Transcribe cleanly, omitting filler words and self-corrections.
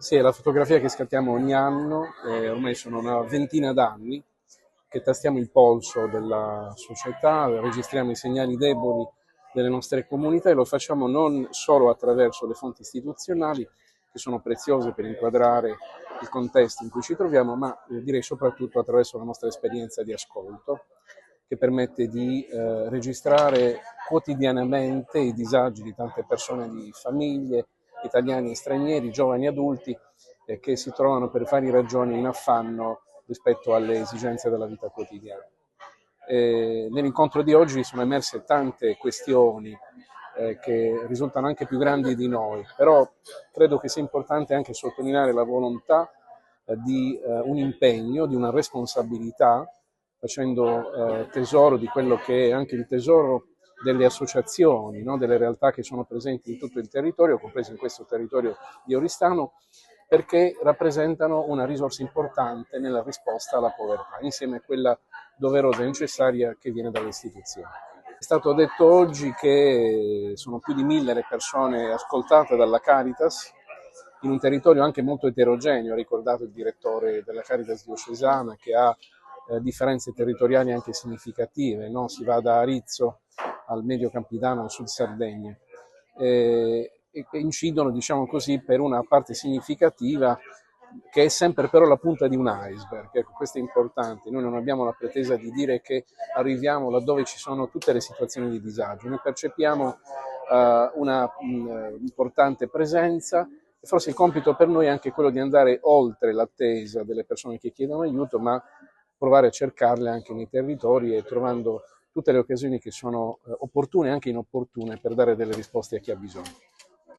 Sì, è la fotografia che scattiamo ogni anno, ormai sono una ventina d'anni che tastiamo il polso della società, registriamo i segnali deboli delle nostre comunità e lo facciamo non solo attraverso le fonti istituzionali, che sono preziose per inquadrare il contesto in cui ci troviamo, ma direi soprattutto attraverso la nostra esperienza di ascolto, che permette di registrare quotidianamente i disagi di tante persone, di famiglie, italiani e stranieri, giovani e adulti, che si trovano per varie ragioni in affanno rispetto alle esigenze della vita quotidiana. Nell'incontro di oggi sono emerse tante questioni che risultano anche più grandi di noi, però credo che sia importante anche sottolineare la volontà di un impegno, di una responsabilità, facendo tesoro di quello che è anche il tesoro delle associazioni, no? Delle realtà che sono presenti in tutto il territorio, compreso in questo territorio di Oristano, perché rappresentano una risorsa importante nella risposta alla povertà, insieme a quella doverosa e necessaria che viene dalle istituzioni. È stato detto oggi che sono più di 1000 le persone ascoltate dalla Caritas, in un territorio anche molto eterogeneo, ha ricordato il direttore della Caritas diocesana, che ha differenze territoriali anche significative, no? Si va da Arizzo al Medio Campidano, al Sud Sardegna, e incidono, diciamo così, per una parte significativa che è sempre però la punta di un iceberg. Ecco, questo è importante. Noi non abbiamo la pretesa di dire che arriviamo laddove ci sono tutte le situazioni di disagio. Noi percepiamo una importante presenza e forse il compito per noi è anche quello di andare oltre l'attesa delle persone che chiedono aiuto, ma provare a cercarle anche nei territori e trovando tutte le occasioni che sono opportune e anche inopportune per dare delle risposte a chi ha bisogno.